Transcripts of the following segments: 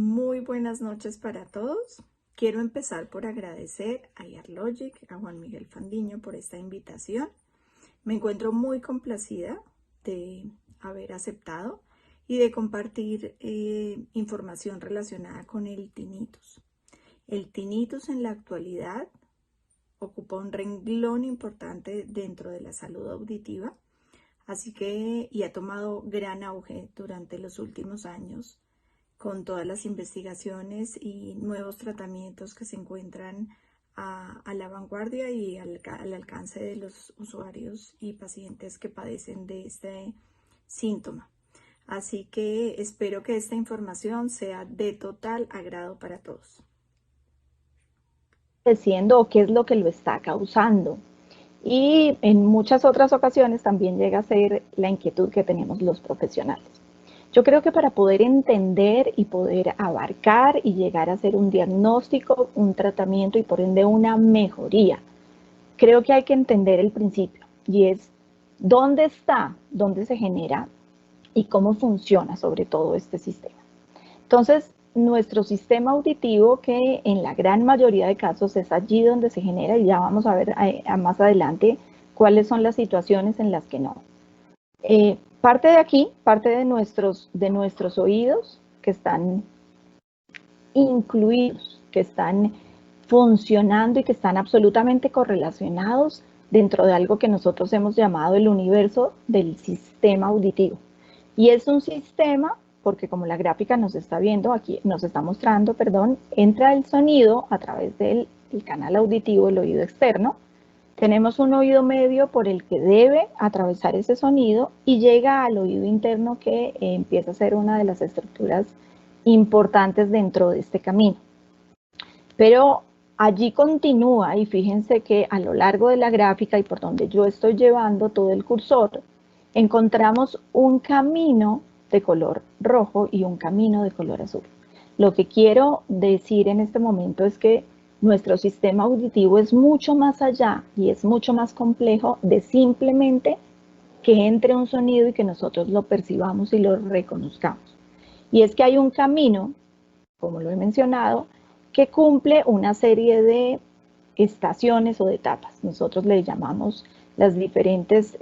Muy buenas noches para todos. Quiero empezar por agradecer a Earlogic, a Juan Miguel Fandiño por esta invitación. Me encuentro muy complacida de haber aceptado y de compartir información relacionada con el tinnitus. El tinnitus en la actualidad ocupa un renglón importante dentro de la salud auditiva, y ha tomado gran auge durante los últimos años con todas las investigaciones y nuevos tratamientos que se encuentran a la vanguardia y al alcance de los usuarios y pacientes que padecen de este síntoma. Así que espero que esta información sea de total agrado para todos. O qué es lo que lo está causando. Y en muchas otras ocasiones también llega a ser la inquietud que tenemos los profesionales. Yo creo que para poder entender y poder abarcar y llegar a hacer un diagnóstico, un tratamiento y por ende una mejoría, creo que hay que entender el principio y es dónde está, dónde se genera y cómo funciona sobre todo este sistema. Entonces, nuestro sistema auditivo, que en la gran mayoría de casos es allí donde se genera, y ya vamos a ver más adelante cuáles son las situaciones en las que no. Parte de aquí, parte de nuestros oídos que están incluidos, que están funcionando y que están absolutamente correlacionados dentro de algo que nosotros hemos llamado el universo del sistema auditivo. Y es un sistema porque como la gráfica nos está viendo, aquí nos está mostrando, perdón, entra el sonido a través del canal auditivo, el oído externo. Tenemos un oído medio por el que debe atravesar ese sonido y llega al oído interno que empieza a ser una de las estructuras importantes dentro de este camino. Pero allí continúa y fíjense que a lo largo de la gráfica y por donde yo estoy llevando todo el cursor, encontramos un camino de color rojo y un camino de color azul. Lo que quiero decir en este momento es que nuestro sistema auditivo es mucho más allá y es mucho más complejo de simplemente que entre un sonido y que nosotros lo percibamos y lo reconozcamos. Y es que hay un camino, como lo he mencionado, que cumple una serie de estaciones o de etapas. Nosotros le llamamos los diferentes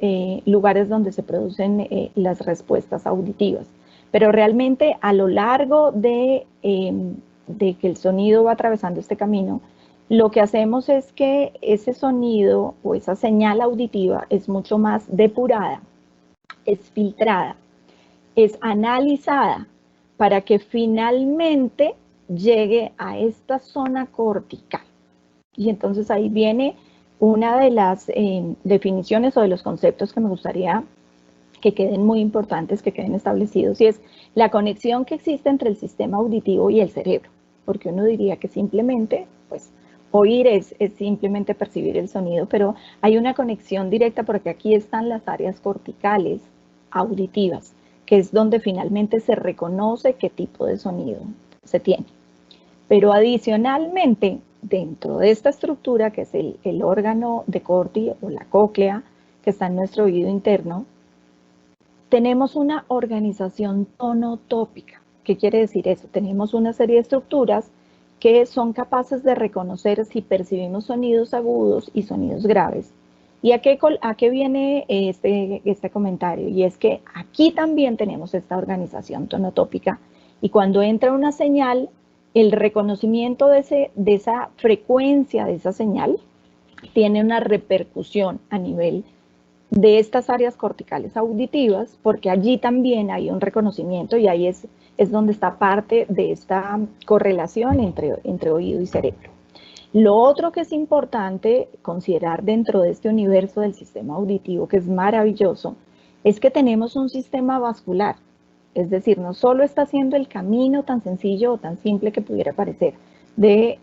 lugares donde se producen las respuestas auditivas. Pero realmente a lo largo de que el sonido va atravesando este camino, lo que hacemos es que ese sonido o esa señal auditiva es mucho más depurada, es filtrada, es analizada para que finalmente llegue a esta zona cortical. Y entonces ahí viene una de las definiciones o de los conceptos que me gustaría que queden muy importantes, que queden establecidos, y es la conexión que existe entre el sistema auditivo y el cerebro, porque uno diría que simplemente, pues, oír es simplemente percibir el sonido, pero hay una conexión directa porque aquí están las áreas corticales auditivas, que es donde finalmente se reconoce qué tipo de sonido se tiene. Pero adicionalmente, dentro de esta estructura, que es el órgano de Corti o la cóclea, que está en nuestro oído interno, tenemos una organización tonotópica. ¿Qué quiere decir eso? Tenemos una serie de estructuras que son capaces de reconocer si percibimos sonidos agudos y sonidos graves. ¿Y a qué viene este comentario? Y es que aquí también tenemos esta organización tonotópica y cuando entra una señal, el reconocimiento de esa frecuencia de esa señal tiene una repercusión a nivel de estas áreas corticales auditivas, porque allí también hay un reconocimiento y ahí es donde está parte de esta correlación entre oído y cerebro. Lo otro que es importante considerar dentro de este universo del sistema auditivo, que es maravilloso, es que tenemos un sistema vascular. Es decir, no solo está haciendo el camino tan sencillo o tan simple que pudiera parecer de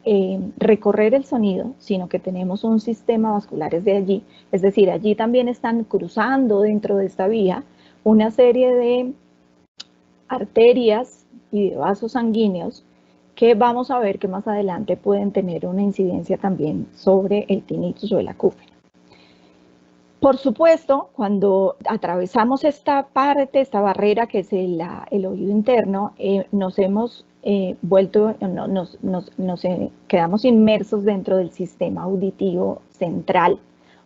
recorrer el sonido, sino que tenemos un sistema vascular desde allí. Es decir, allí también están cruzando dentro de esta vía una serie de arterias y de vasos sanguíneos que vamos a ver que más adelante pueden tener una incidencia también sobre el tinnitus o el acúfeno. Por supuesto, cuando atravesamos esta parte, esta barrera que es el oído interno, nos hemos quedamos inmersos dentro del sistema auditivo central,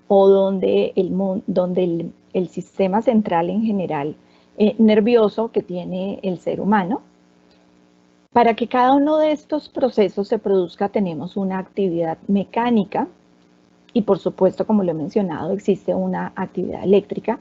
o donde el sistema central en general nervioso que tiene el ser humano. Para que cada uno de estos procesos se produzca, tenemos una actividad mecánica y, por supuesto, como lo he mencionado, existe una actividad eléctrica,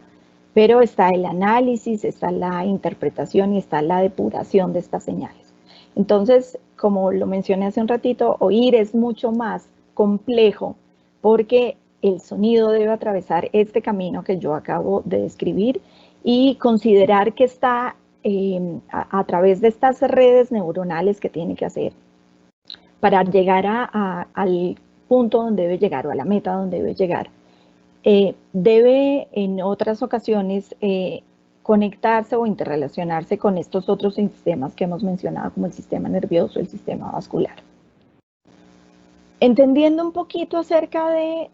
pero está el análisis, está la interpretación y está la depuración de estas señales. Entonces, como lo mencioné hace un ratito, oír es mucho más complejo porque el sonido debe atravesar este camino que yo acabo de describir y considerar que está a través de estas redes neuronales que tiene que hacer para llegar al punto donde debe llegar o a la meta donde debe llegar. Debe en otras ocasiones conectarse o interrelacionarse con estos otros sistemas que hemos mencionado, como el sistema nervioso, el sistema vascular. Entendiendo un poquito acerca de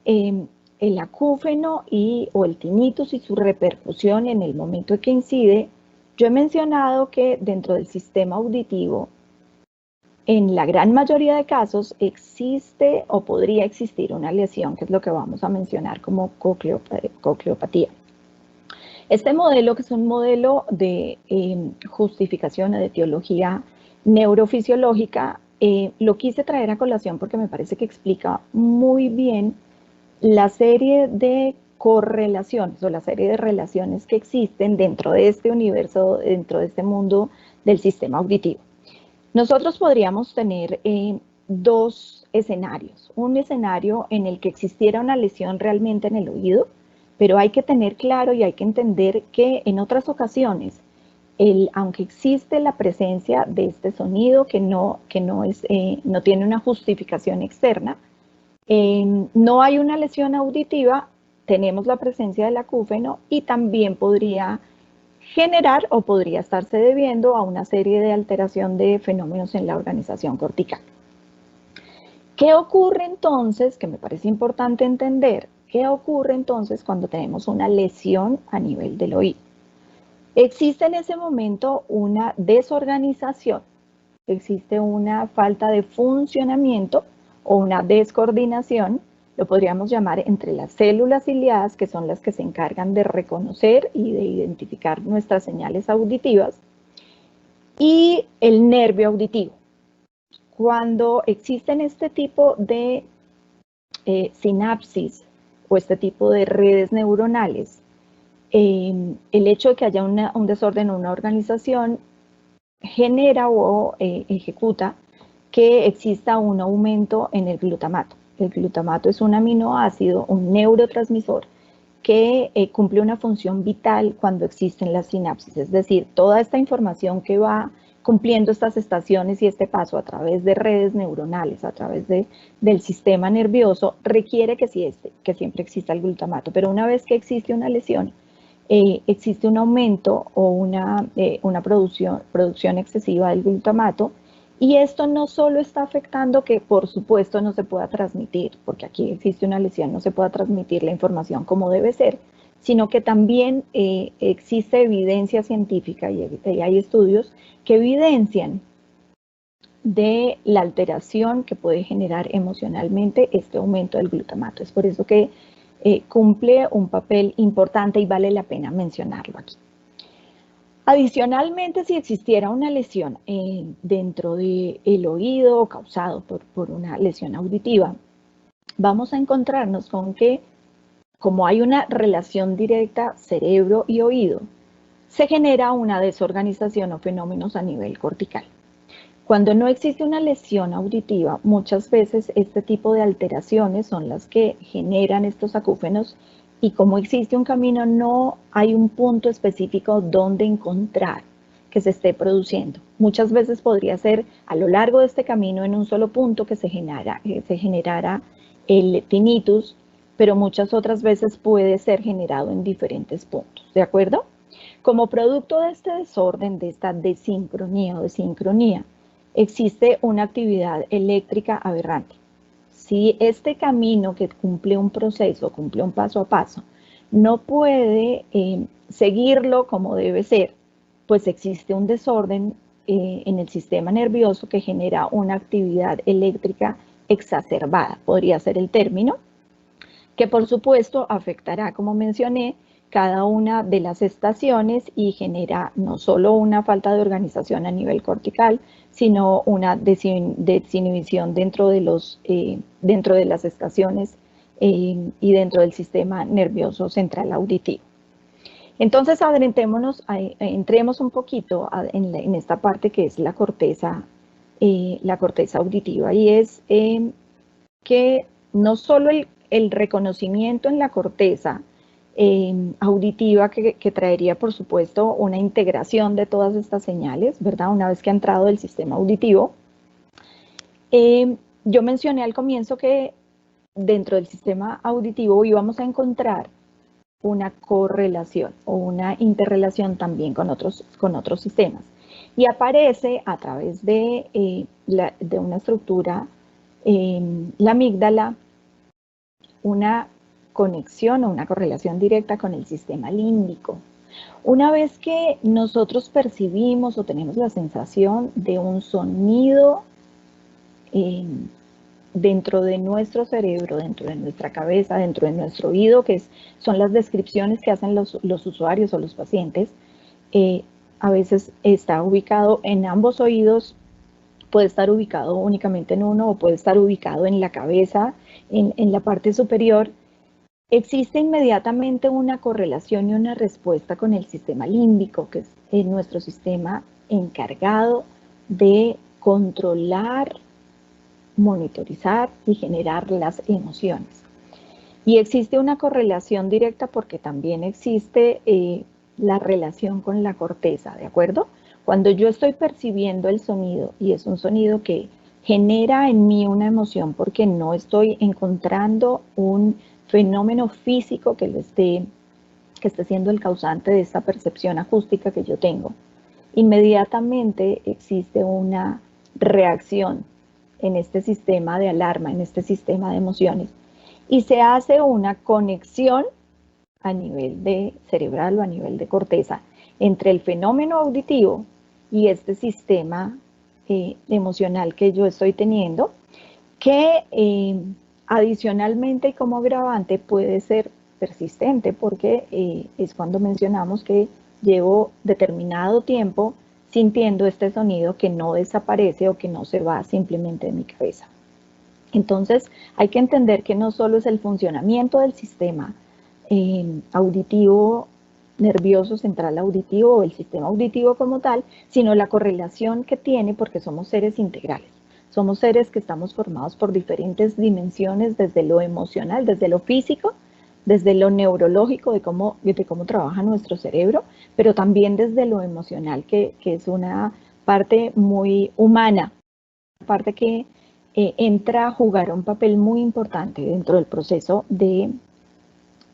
el acúfeno o el tinnitus y su repercusión en el momento en que incide, yo he mencionado que dentro del sistema auditivo, en la gran mayoría de casos existe o podría existir una lesión, que es lo que vamos a mencionar como cocleopatía. Este modelo, que es un modelo de justificación o de etiología neurofisiológica, lo quise traer a colación porque me parece que explica muy bien la serie de correlaciones o la serie de relaciones que existen dentro de este universo, dentro de este mundo del sistema auditivo. Nosotros podríamos tener dos escenarios. Un escenario en el que existiera una lesión realmente en el oído, pero hay que tener claro y hay que entender que en otras ocasiones, aunque existe la presencia de este sonido que no tiene una justificación externa, no hay una lesión auditiva, tenemos la presencia del acúfeno y también podría generar o podría estarse debiendo a una serie de alteración de fenómenos en la organización cortical. ¿Qué ocurre entonces? Que me parece importante entender. ¿Qué ocurre entonces cuando tenemos una lesión a nivel del oído? Existe en ese momento una desorganización, existe una falta de funcionamiento o una descoordinación, lo podríamos llamar, entre las células ciliadas, que son las que se encargan de reconocer y de identificar nuestras señales auditivas, y el nervio auditivo. Cuando existen este tipo de sinapsis o este tipo de redes neuronales, el hecho de que haya un desorden o una organización genera o ejecuta que exista un aumento en el glutamato. El glutamato es un aminoácido, un neurotransmisor, que cumple una función vital cuando existen las sinapsis. Es decir, toda esta información que va cumpliendo estas estaciones y este paso a través de redes neuronales, a través del sistema nervioso, requiere que siempre exista el glutamato. Pero una vez que existe una lesión, existe un aumento o una producción excesiva del glutamato, y esto no solo está afectando que, por supuesto, no se pueda transmitir, porque aquí existe una lesión, no se pueda transmitir la información como debe ser, sino que también existe evidencia científica y hay estudios que evidencian de la alteración que puede generar emocionalmente este aumento del glutamato. Es por eso que cumple un papel importante y vale la pena mencionarlo aquí. Adicionalmente, si existiera una lesión dentro del oído causado por una lesión auditiva, vamos a encontrarnos con que, como hay una relación directa cerebro y oído, se genera una desorganización o fenómenos a nivel cortical. Cuando no existe una lesión auditiva, muchas veces este tipo de alteraciones son las que generan estos acúfenos, y como existe un camino, no hay un punto específico donde encontrar que se esté produciendo. Muchas veces podría ser a lo largo de este camino en un solo punto que se generara el tinnitus, pero muchas otras veces puede ser generado en diferentes puntos, ¿de acuerdo? Como producto de este desorden, de esta desincronía o desincronía, existe una actividad eléctrica aberrante. Si este camino que cumple un proceso, cumple un paso a paso, no puede seguirlo como debe ser, pues existe un desorden en el sistema nervioso que genera una actividad eléctrica exacerbada, podría ser el término, que por supuesto afectará, como mencioné, cada una de las estaciones y genera no solo una falta de organización a nivel cortical, sino una desinhibición dentro de las estaciones y dentro del sistema nervioso central auditivo. Entonces, entremos un poquito en esta parte que es la corteza auditiva, y es que no solo el reconocimiento en la corteza auditiva que traería, por supuesto, una integración de todas estas señales, ¿verdad? Una vez que ha entrado el sistema auditivo. Yo mencioné al comienzo que dentro del sistema auditivo íbamos a encontrar una correlación o una interrelación también con otros sistemas. Y aparece a través de una estructura, la amígdala, una conexión o una correlación directa con el sistema límbico. Una vez que nosotros percibimos o tenemos la sensación de un sonido dentro de nuestro cerebro, dentro de nuestra cabeza, dentro de nuestro oído, que son las descripciones que hacen los usuarios o los pacientes, a veces está ubicado en ambos oídos, puede estar ubicado únicamente en uno o puede estar ubicado en la cabeza, en la parte superior. Existe inmediatamente una correlación y una respuesta con el sistema límbico, que es nuestro sistema encargado de controlar, monitorizar y generar las emociones. Y existe una correlación directa porque también existe la relación con la corteza, ¿de acuerdo? Cuando yo estoy percibiendo el sonido y es un sonido que genera en mí una emoción porque no estoy encontrando un fenómeno físico que esté siendo el causante de esta percepción acústica que yo tengo, inmediatamente existe una reacción en este sistema de alarma, en este sistema de emociones, y se hace una conexión a nivel de cerebral o a nivel de corteza entre el fenómeno auditivo y este sistema emocional que yo estoy teniendo, que adicionalmente y como agravante puede ser persistente, porque es cuando mencionamos que llevo determinado tiempo sintiendo este sonido que no desaparece o que no se va simplemente de mi cabeza. Entonces hay que entender que no solo es el funcionamiento del sistema auditivo, nervioso central auditivo o el sistema auditivo como tal, sino la correlación que tiene, porque somos seres integrales. Somos seres que estamos formados por diferentes dimensiones, desde lo emocional, desde lo físico, desde lo neurológico, de cómo trabaja nuestro cerebro, pero también desde lo emocional, que es una parte muy humana, una parte que entra a jugar un papel muy importante dentro del proceso de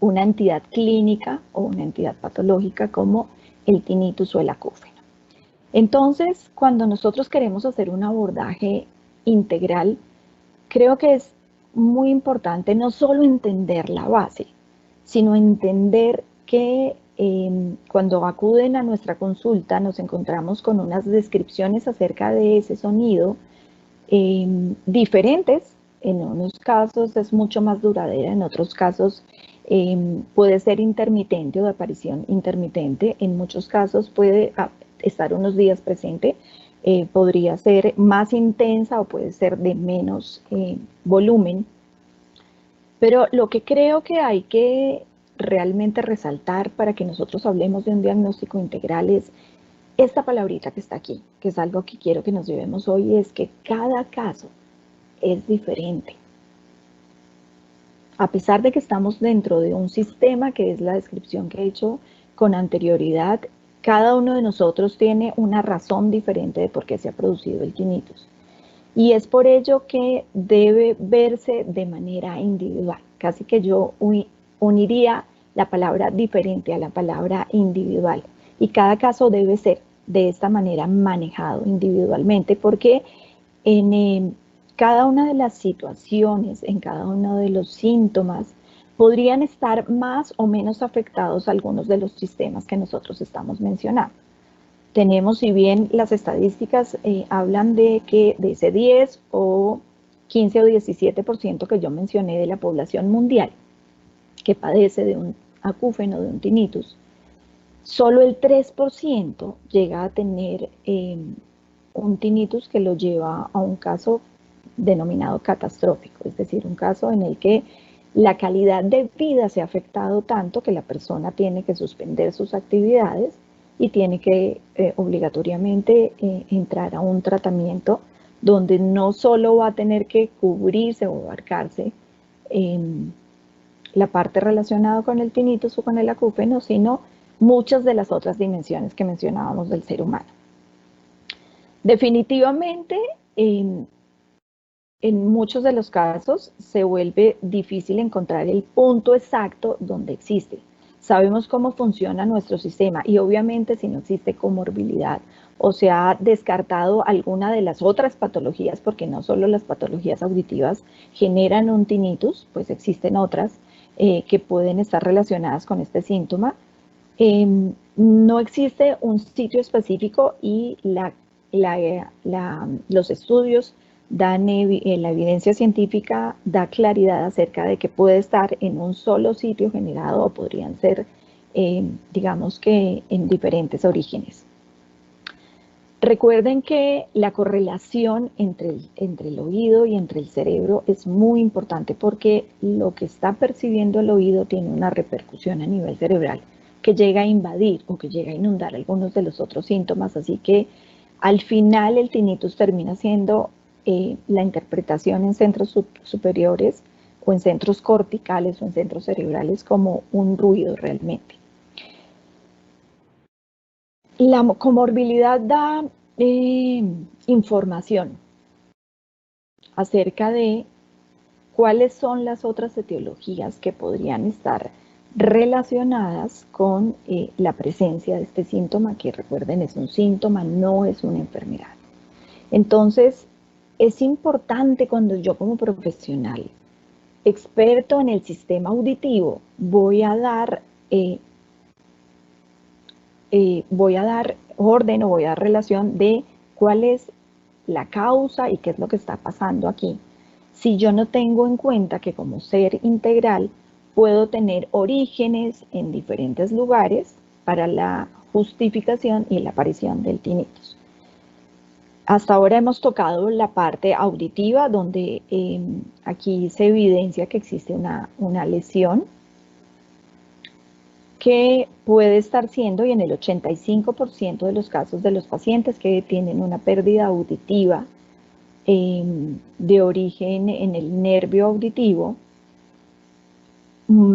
una entidad clínica o una entidad patológica como el tinnitus o el acúfeno. Entonces, cuando nosotros queremos hacer un abordaje integral, creo que es muy importante no solo entender la base, sino entender que cuando acuden a nuestra consulta nos encontramos con unas descripciones acerca de ese sonido diferentes. En unos casos es mucho más duradera, en otros casos puede ser intermitente o de aparición intermitente, en muchos casos puede estar unos días presente, podría ser más intensa o puede ser de menos volumen. Pero lo que creo que hay que realmente resaltar para que nosotros hablemos de un diagnóstico integral es esta palabrita que está aquí, que es algo que quiero que nos llevemos hoy, es que cada caso es diferente. A pesar de que estamos dentro de un sistema, que es la descripción que he hecho con anterioridad, cada uno de nosotros tiene una razón diferente de por qué se ha producido el tinnitus. Y es por ello que debe verse de manera individual. Casi que yo uniría la palabra diferente a la palabra individual. Y cada caso debe ser de esta manera manejado individualmente, porque en cada una de las situaciones, en cada uno de los síntomas, podrían estar más o menos afectados algunos de los sistemas que nosotros estamos mencionando. tenemos, si bien las estadísticas hablan de que de ese 10 o 15 o 17% que yo mencioné de la población mundial que padece de un acúfeno, de un tinnitus, solo el 3% llega a tener un tinnitus que lo lleva a un caso denominado catastrófico, es decir, un caso en el que la calidad de vida se ha afectado tanto que la persona tiene que suspender sus actividades y tiene que obligatoriamente entrar a un tratamiento donde no solo va a tener que cubrirse o abarcarse la parte relacionada con el tinnitus o con el acúfeno, sino muchas de las otras dimensiones que mencionábamos del ser humano. Definitivamente, en muchos de los casos se vuelve difícil encontrar el punto exacto donde existe. Sabemos cómo funciona nuestro sistema y obviamente si no existe comorbilidad o se ha descartado alguna de las otras patologías, porque no solo las patologías auditivas generan un tinnitus, pues existen otras que pueden estar relacionadas con este síntoma. No existe un sitio específico y los estudios dan la evidencia científica da claridad acerca de que puede estar en un solo sitio generado o podrían ser, digamos que en diferentes orígenes. Recuerden que la correlación entre el oído y entre el cerebro es muy importante porque lo que está percibiendo el oído tiene una repercusión a nivel cerebral que llega a invadir o que llega a inundar algunos de los otros síntomas, así que al final el tinnitus termina siendo la interpretación en centros superiores o en centros corticales o en centros cerebrales como un ruido realmente. La comorbilidad da información acerca de cuáles son las otras etiologías que podrían estar relacionadas con la presencia de este síntoma, que recuerden es un síntoma, no es una enfermedad. Entonces, es importante cuando yo como profesional, experto en el sistema auditivo, voy a dar orden o voy a dar relación de cuál es la causa y qué es lo que está pasando aquí. Si yo no tengo en cuenta que como ser integral puedo tener orígenes en diferentes lugares para la justificación y la aparición del tinnitus. Hasta ahora hemos tocado la parte auditiva, donde aquí se evidencia que existe una lesión que puede estar siendo, y en el 85% de los casos de los pacientes que tienen una pérdida auditiva de origen en el nervio auditivo,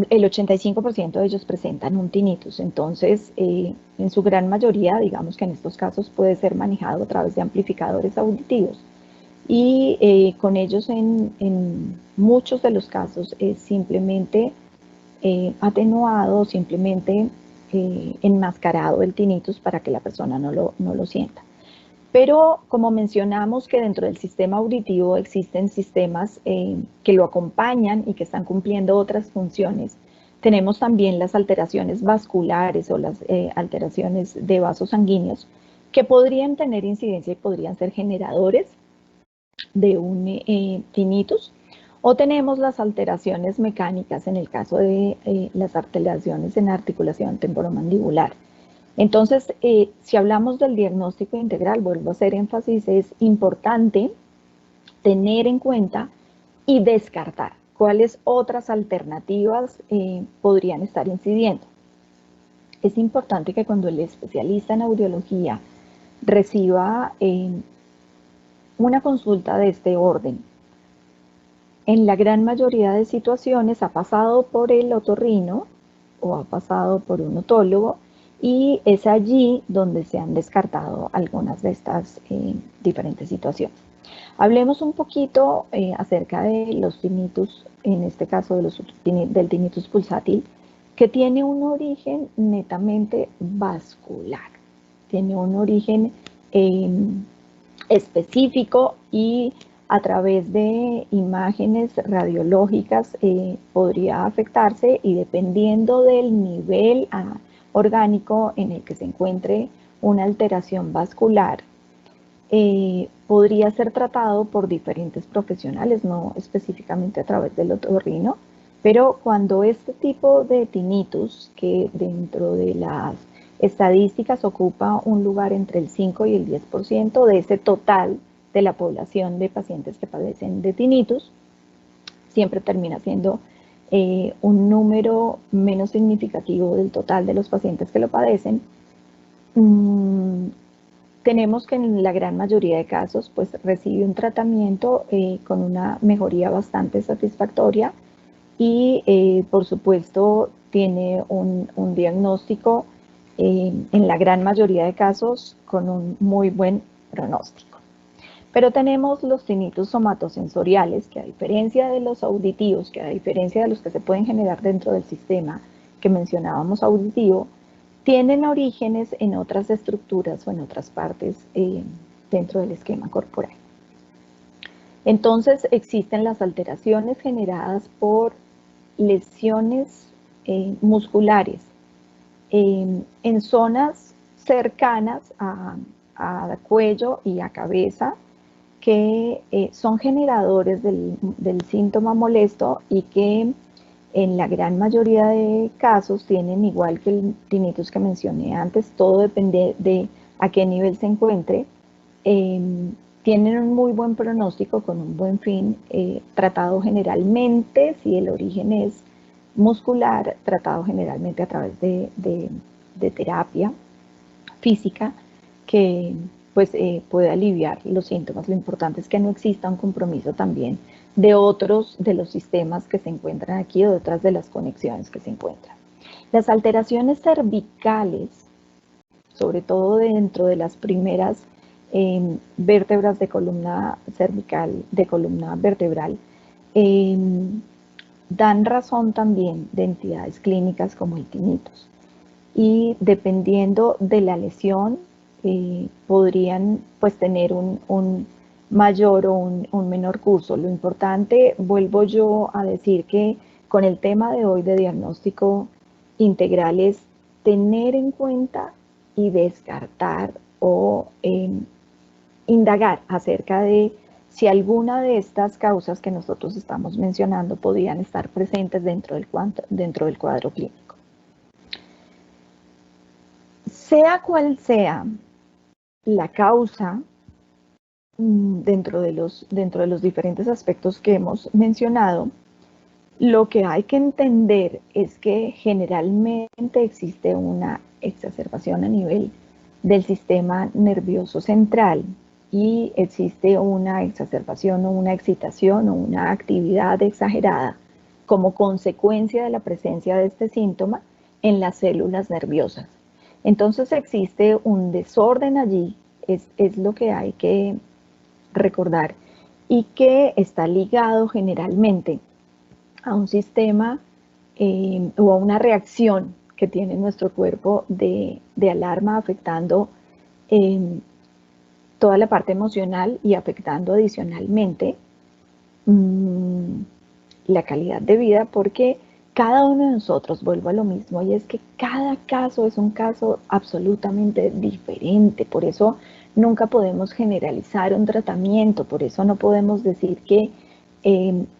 el 85% de ellos presentan un tinnitus. Entonces, en su gran mayoría, digamos que en estos casos puede ser manejado a través de amplificadores auditivos. Y con ellos en muchos de los casos es simplemente atenuado, simplemente enmascarado el tinnitus para que la persona no lo sienta. Pero como mencionamos que dentro del sistema auditivo existen sistemas que lo acompañan y que están cumpliendo otras funciones, tenemos también las alteraciones vasculares o las alteraciones de vasos sanguíneos que podrían tener incidencia y podrían ser generadores de un tinnitus. O tenemos las alteraciones mecánicas en el caso de las alteraciones en articulación temporomandibular. Entonces, si hablamos del diagnóstico integral, vuelvo a hacer énfasis, es importante tener en cuenta y descartar cuáles otras alternativas podrían estar incidiendo. Es importante que cuando el especialista en audiología reciba una consulta de este orden, en la gran mayoría de situaciones ha pasado por el otorrino o ha pasado por un otólogo, y es allí donde se han descartado algunas de estas diferentes situaciones. Hablemos un poquito acerca de los tinnitus, en este caso del tinnitus pulsátil, que tiene un origen netamente vascular, tiene un origen específico y a través de imágenes radiológicas podría afectarse, y dependiendo del nivel orgánico en el que se encuentre una alteración vascular, podría ser tratado por diferentes profesionales, no específicamente a través del otorrino, pero cuando este tipo de tinnitus, que dentro de las estadísticas ocupa un lugar entre el 5 y el 10% de ese total de la población de pacientes que padecen de tinnitus, siempre termina siendo un número menos significativo del total de los pacientes que lo padecen. Tenemos que en la gran mayoría de casos pues recibe un tratamiento con una mejoría bastante satisfactoria y por supuesto tiene un diagnóstico en la gran mayoría de casos con un muy buen pronóstico. Pero tenemos los tinnitus somatosensoriales, que a diferencia de los auditivos, que a diferencia de los que se pueden generar dentro del sistema que mencionábamos auditivo, tienen orígenes en otras estructuras o en otras partes dentro del esquema corporal. Entonces existen las alteraciones generadas por lesiones musculares en zonas cercanas a cuello y a cabeza, que son generadores del síntoma molesto y que en la gran mayoría de casos tienen, igual que el tinnitus que mencioné antes, todo depende de a qué nivel se encuentre, tienen un muy buen pronóstico con un buen fin, tratado generalmente, si el origen es muscular, tratado generalmente a través de terapia física que pues puede aliviar los síntomas. Lo importante es que no exista un compromiso también de otros de los sistemas que se encuentran aquí o de otras de las conexiones que se encuentran. Las alteraciones cervicales, sobre todo dentro de las primeras vértebras de columna cervical, de columna vertebral, dan razón también de entidades clínicas como el tinnitus. Y dependiendo de la lesión, podrían pues tener un mayor o un menor curso. Lo importante, vuelvo yo a decir que con el tema de hoy de diagnóstico integral es tener en cuenta y descartar o indagar acerca de si alguna de estas causas que nosotros estamos mencionando podrían estar presentes dentro del cuadro clínico. Sea cual sea la causa, dentro de los diferentes aspectos que hemos mencionado, lo que hay que entender es que generalmente existe una exacerbación a nivel del sistema nervioso central y existe una exacerbación o una excitación o una actividad exagerada como consecuencia de la presencia de este síntoma en las células nerviosas. Entonces existe un desorden allí, es lo que hay que recordar, y que está ligado generalmente a un sistema o a una reacción que tiene nuestro cuerpo de alarma, afectando toda la parte emocional y afectando adicionalmente la calidad de vida, porque cada uno de nosotros, vuelvo a lo mismo, y es que cada caso es un caso absolutamente diferente. Por eso nunca podemos generalizar un tratamiento, por eso no podemos decir que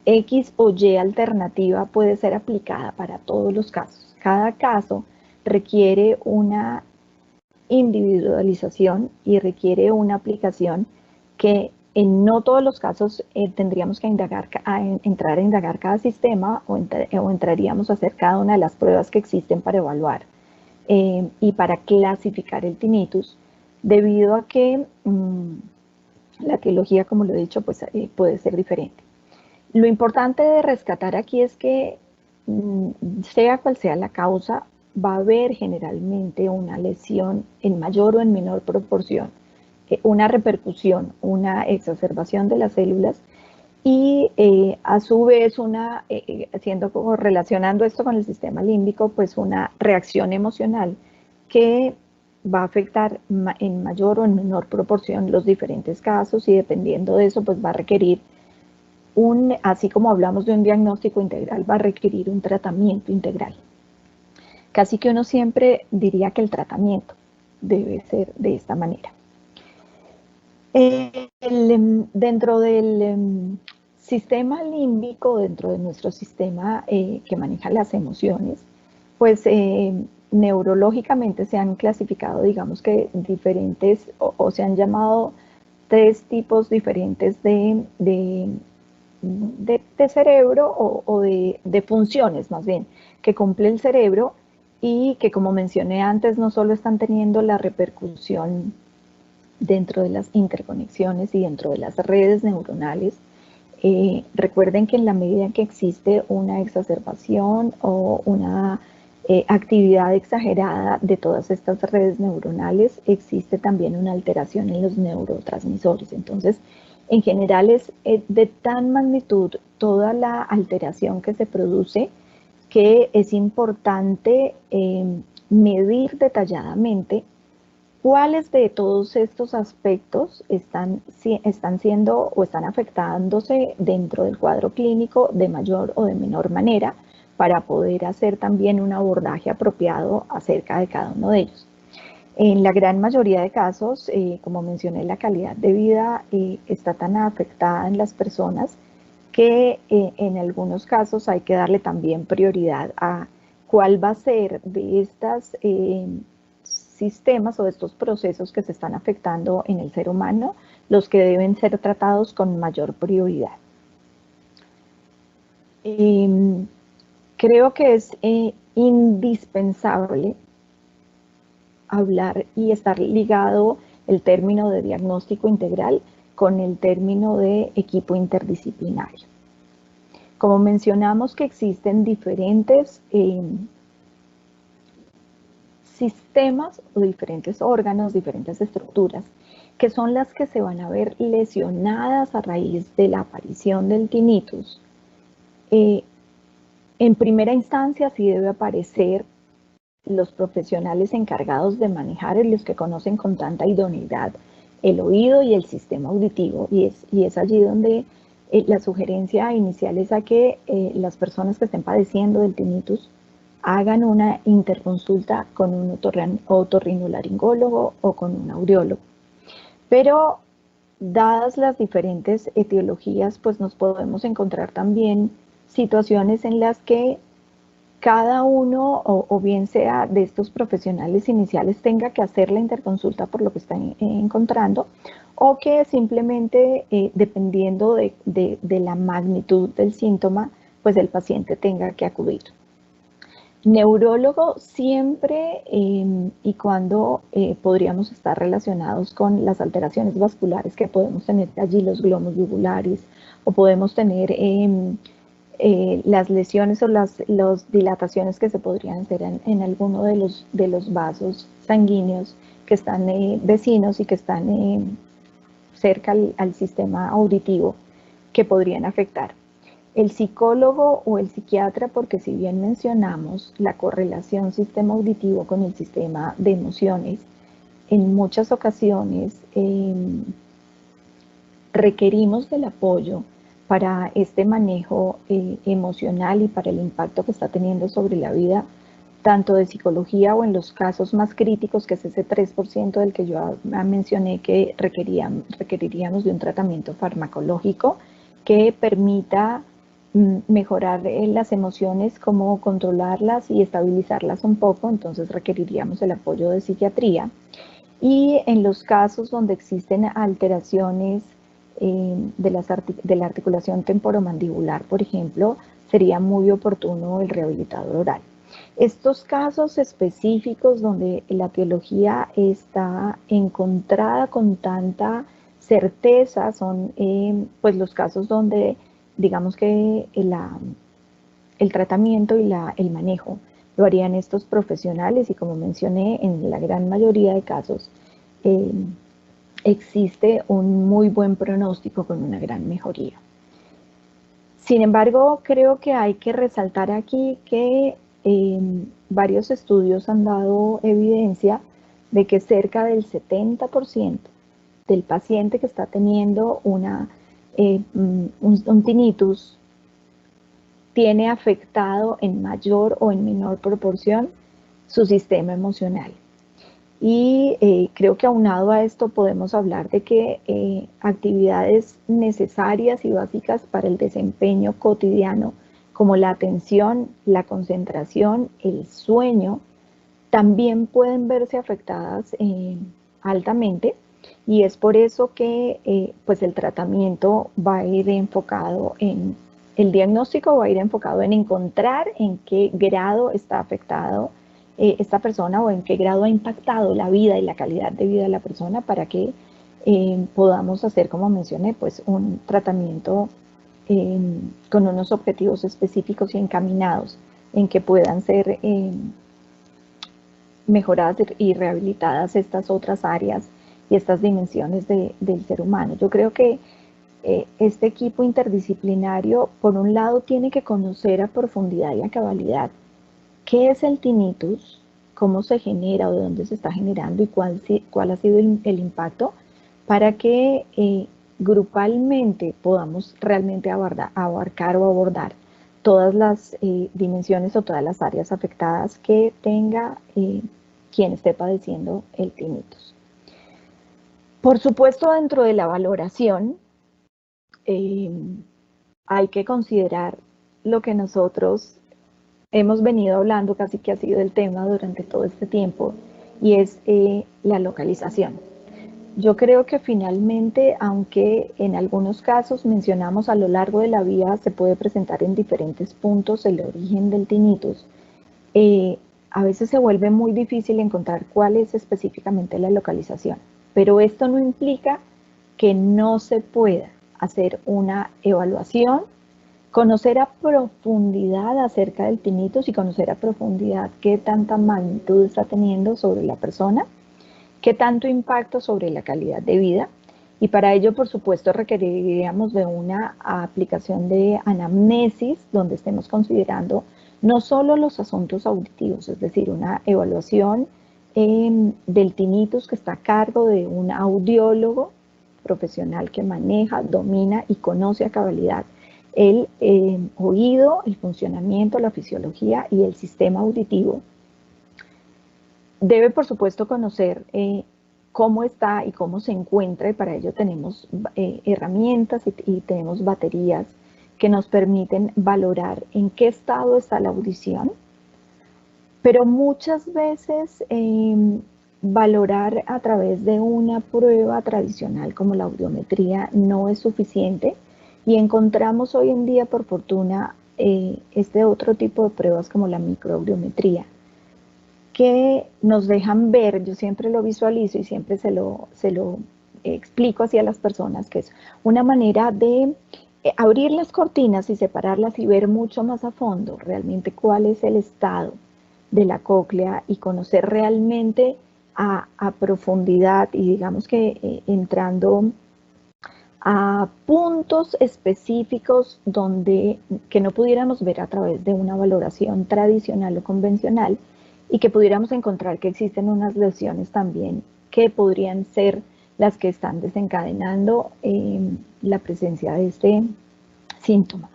X o Y alternativa puede ser aplicada para todos los casos. Cada caso requiere una individualización y requiere una aplicación que en no todos los casos tendríamos que entrar a indagar cada sistema o entraríamos a hacer cada una de las pruebas que existen para evaluar y para clasificar el tinnitus, debido a que la etiología, como lo he dicho, pues, puede ser diferente. Lo importante de rescatar aquí es que sea cual sea la causa, va a haber generalmente una lesión en mayor o en menor proporción, una repercusión, una exacerbación de las células y a su vez relacionando esto con el sistema límbico, pues una reacción emocional que va a afectar en mayor o en menor proporción los diferentes casos, y dependiendo de eso pues va a requerir así como hablamos de un diagnóstico integral, va a requerir un tratamiento integral. Casi que uno siempre diría que el tratamiento debe ser de esta manera. Dentro del sistema límbico, dentro de nuestro sistema que maneja las emociones, pues neurológicamente se han clasificado, digamos que diferentes, o se han llamado 3 tipos diferentes de cerebro o de funciones más bien que cumple el cerebro y que, como mencioné antes, no solo están teniendo la repercusión dentro de las interconexiones y dentro de las redes neuronales. Recuerden que en la medida en que existe una exacerbación o una actividad exagerada de todas estas redes neuronales, existe también una alteración en los neurotransmisores. Entonces, en general es de tan magnitud toda la alteración que se produce que es importante medir detalladamente cuáles de todos estos aspectos están siendo o están afectándose dentro del cuadro clínico de mayor o de menor manera para poder hacer también un abordaje apropiado acerca de cada uno de ellos. En la gran mayoría de casos, como mencioné, la calidad de vida está tan afectada en las personas que en algunos casos hay que darle también prioridad a cuál va a ser de estos sistemas o de estos procesos que se están afectando en el ser humano los que deben ser tratados con mayor prioridad. Creo que es indispensable hablar y estar ligado el término de diagnóstico integral con el término de equipo interdisciplinario. Como mencionamos que existen diferentes sistemas o diferentes órganos, diferentes estructuras, que son las que se van a ver lesionadas a raíz de la aparición del tinnitus. En primera instancia sí debe aparecer los profesionales encargados de manejar, los que conocen con tanta idoneidad el oído y el sistema auditivo, y es allí donde la sugerencia inicial es a que las personas que estén padeciendo del tinnitus hagan una interconsulta con un otorrinolaringólogo o con un audiólogo. Pero dadas las diferentes etiologías, pues nos podemos encontrar también situaciones en las que cada uno, o bien sea de estos profesionales iniciales, tenga que hacer la interconsulta por lo que está encontrando, o que simplemente, dependiendo de la magnitud del síntoma, pues el paciente tenga que acudir. Neurólogo siempre y cuando podríamos estar relacionados con las alteraciones vasculares que podemos tener allí, los glomos yugulares, o podemos tener las lesiones o las dilataciones que se podrían hacer en alguno de los vasos sanguíneos que están vecinos y que están cerca al sistema auditivo, que podrían afectar. El psicólogo o el psiquiatra, porque si bien mencionamos la correlación sistema auditivo con el sistema de emociones, en muchas ocasiones requerimos del apoyo para este manejo emocional y para el impacto que está teniendo sobre la vida, tanto de psicología o en los casos más críticos, que es ese 3% del que yo mencioné que requeriríamos de un tratamiento farmacológico que permita mejorar las emociones, como controlarlas y estabilizarlas un poco. Entonces requeriríamos el apoyo de psiquiatría. Y en los casos donde existen alteraciones de la articulación temporomandibular, por ejemplo, sería muy oportuno el rehabilitador oral. Estos casos específicos donde la etiología está encontrada con tanta certeza son pues los casos donde digamos que el tratamiento y el manejo lo harían estos profesionales, y como mencioné, en la gran mayoría de casos existe un muy buen pronóstico con una gran mejoría. Sin embargo, creo que hay que resaltar aquí que varios estudios han dado evidencia de que cerca del 70% del paciente que está teniendo un tinnitus tiene afectado en mayor o en menor proporción su sistema emocional. Y creo que aunado a esto podemos hablar de que actividades necesarias y básicas para el desempeño cotidiano, como la atención, la concentración, el sueño, también pueden verse afectadas altamente, y es por eso que pues el tratamiento va a ir enfocado en, el diagnóstico va a ir enfocado en encontrar en qué grado está afectado esta persona, o en qué grado ha impactado la vida y la calidad de vida de la persona, para que podamos hacer, como mencioné, pues un tratamiento con unos objetivos específicos y encaminados en que puedan ser mejoradas y rehabilitadas estas otras áreas y estas dimensiones del ser humano. Yo creo que este equipo interdisciplinario, por un lado, tiene que conocer a profundidad y a cabalidad qué es el tinnitus, cómo se genera o de dónde se está generando, y cuál ha sido el impacto, para que grupalmente podamos realmente abarcar o abordar todas las dimensiones o todas las áreas afectadas que tenga quien esté padeciendo el tinnitus. Por supuesto, dentro de la valoración hay que considerar lo que nosotros hemos venido hablando, casi que ha sido el tema durante todo este tiempo, y es la localización. Yo creo que finalmente, aunque en algunos casos mencionamos a lo largo de la vida se puede presentar en diferentes puntos el origen del tinnitus, a veces se vuelve muy difícil encontrar cuál es específicamente la localización, pero esto no implica que no se pueda hacer una evaluación, conocer a profundidad acerca del tinnitus y conocer a profundidad qué tanta magnitud está teniendo sobre la persona, qué tanto impacto sobre la calidad de vida. Y para ello, por supuesto, requeriríamos de una aplicación de anamnesis, donde estemos considerando no solo los asuntos auditivos, es decir, una evaluación del tinnitus que está a cargo de un audiólogo profesional que maneja, domina y conoce a cabalidad el oído, el funcionamiento, la fisiología y el sistema auditivo. Debe, por supuesto, conocer cómo está y cómo se encuentra, y para ello tenemos herramientas y tenemos baterías que nos permiten valorar en qué estado está la audición, pero muchas veces valorar a través de una prueba tradicional como la audiometría no es suficiente, y encontramos hoy en día, por fortuna, este otro tipo de pruebas como la microaudiometría, que nos dejan ver, yo siempre lo visualizo y siempre se lo explico así a las personas, que es una manera de abrir las cortinas y separarlas y ver mucho más a fondo realmente cuál es el estado de la cóclea, y conocer realmente a profundidad, y digamos que entrando a puntos específicos que no pudiéramos ver a través de una valoración tradicional o convencional, y que pudiéramos encontrar que existen unas lesiones también que podrían ser las que están desencadenando la presencia de este síntoma.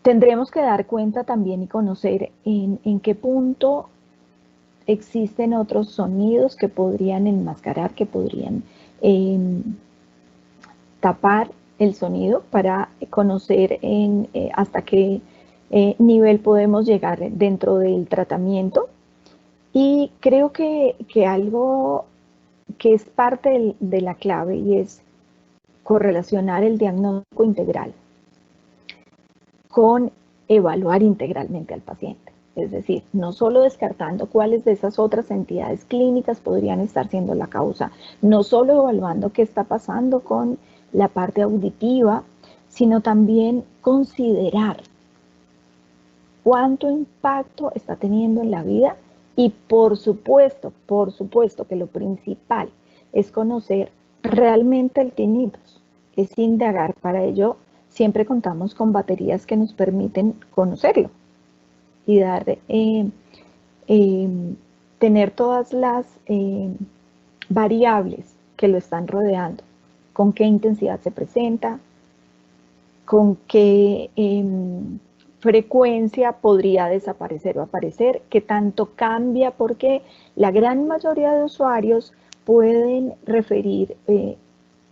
Tendremos que dar cuenta también y conocer en qué punto existen otros sonidos que podrían enmascarar, que podrían tapar el sonido, para conocer hasta qué nivel podemos llegar dentro del tratamiento. Y creo que algo que es parte de la clave, y es correlacionar el diagnóstico integral con evaluar integralmente al paciente. Es decir, no solo descartando cuáles de esas otras entidades clínicas podrían estar siendo la causa, no solo evaluando qué está pasando con la parte auditiva, sino también considerar cuánto impacto está teniendo en la vida. Y por supuesto que lo principal es conocer realmente el tinnitus, es indagar. Para ello siempre contamos con baterías que nos permiten conocerlo y tener todas las variables que lo están rodeando, con qué intensidad se presenta, con qué frecuencia podría desaparecer o aparecer, qué tanto cambia, porque la gran mayoría de usuarios pueden referir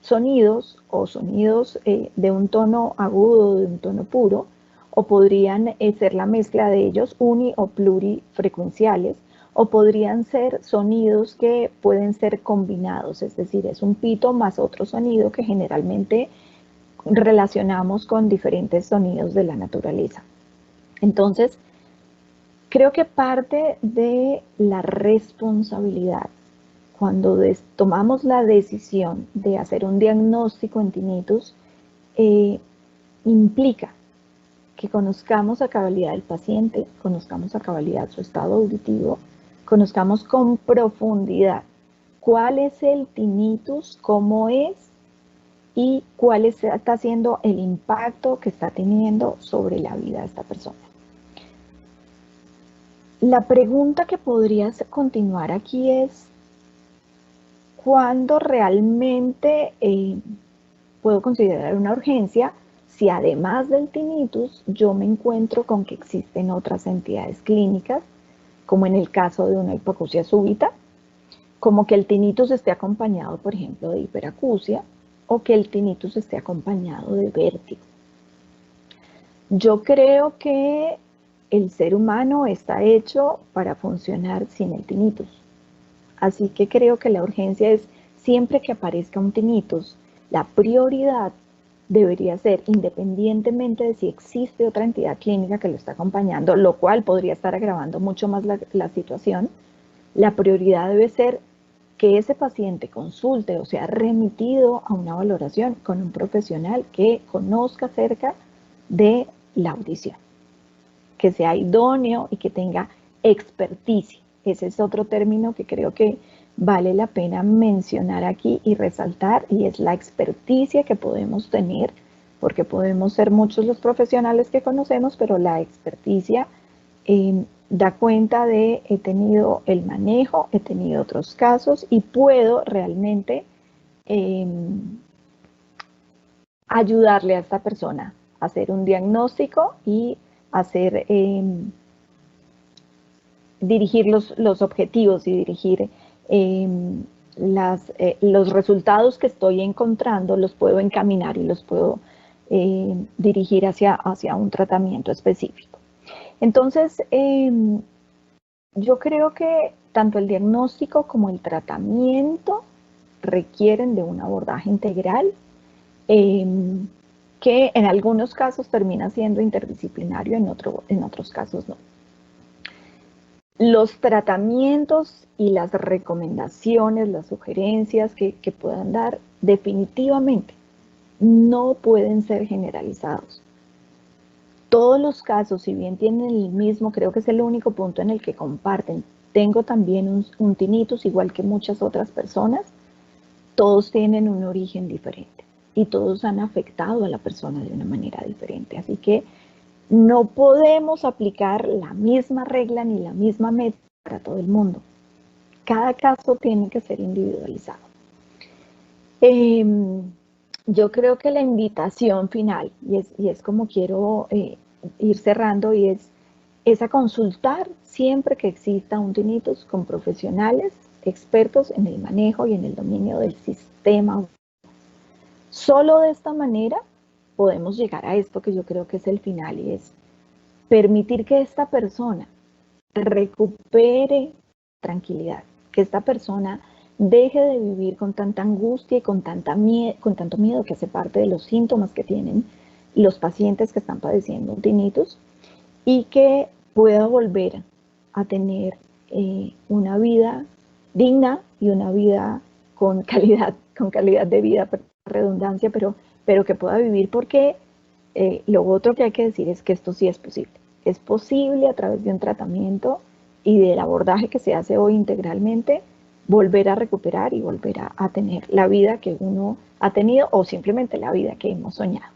sonidos o sonidos de un tono agudo, de un tono puro, o podrían ser la mezcla de ellos uni o plurifrecuenciales, o podrían ser sonidos que pueden ser combinados, es decir, es un pito más otro sonido que generalmente relacionamos con diferentes sonidos de la naturaleza. Entonces, creo que parte de la responsabilidad cuando tomamos la decisión de hacer un diagnóstico en tinnitus, implica que conozcamos a cabalidad el paciente, conozcamos a cabalidad su estado auditivo, conozcamos con profundidad cuál es el tinnitus, cómo es y cuál está siendo el impacto que está teniendo sobre la vida de esta persona. La pregunta que podría continuar aquí es, ¿cuándo realmente puedo considerar una urgencia si además del tinnitus yo me encuentro con que existen otras entidades clínicas, como en el caso de una hipoacusia súbita, como que el tinnitus esté acompañado, por ejemplo, de hiperacusia, o que el tinnitus esté acompañado de vértigo? Yo creo que el ser humano está hecho para funcionar sin el tinnitus. Así que creo que la urgencia es, siempre que aparezca un tinnitus, la prioridad debería ser, independientemente de si existe otra entidad clínica que lo está acompañando, lo cual podría estar agravando mucho más la situación, la prioridad debe ser que ese paciente consulte o sea remitido a una valoración con un profesional que conozca acerca de la audición, que sea idóneo y que tenga experticia. Ese es otro término que creo que vale la pena mencionar aquí y resaltar, y es la experticia que podemos tener, porque podemos ser muchos los profesionales que conocemos, pero la experticia da cuenta de he tenido el manejo, he tenido otros casos y puedo realmente ayudarle a esta persona a hacer un diagnóstico y hacer dirigir los objetivos y dirigir los resultados que estoy encontrando, los puedo encaminar y los puedo dirigir hacia un tratamiento específico. Entonces, yo creo que tanto el diagnóstico como el tratamiento requieren de un abordaje integral que en algunos casos termina siendo interdisciplinario, en otros casos no. Los tratamientos y las recomendaciones, las sugerencias que puedan dar, definitivamente no pueden ser generalizados. Todos los casos, si bien tienen el mismo, creo que es el único punto en el que comparten. Tengo también un tinnitus, igual que muchas otras personas. Todos tienen un origen diferente y todos han afectado a la persona de una manera diferente. Así que no podemos aplicar la misma regla ni la misma meta para todo el mundo. Cada caso tiene que ser individualizado. Yo creo que la invitación final, y es como quiero ir cerrando, y es a consultar siempre que exista un tinnitus con profesionales expertos en el manejo y en el dominio del sistema. Solo de esta manera podemos llegar a esto que yo creo que es el final, y es permitir que esta persona recupere tranquilidad, que esta persona deje de vivir con tanta angustia y con tanto miedo, que hace parte de los síntomas que tienen los pacientes que están padeciendo un tinnitus, y que pueda volver a tener una vida digna y una vida con calidad de vida, redundancia, pero que pueda vivir, porque lo otro que hay que decir es que esto sí es posible. Es posible a través de un tratamiento y del abordaje que se hace hoy integralmente, volver a recuperar y volver a tener la vida que uno ha tenido, o simplemente la vida que hemos soñado.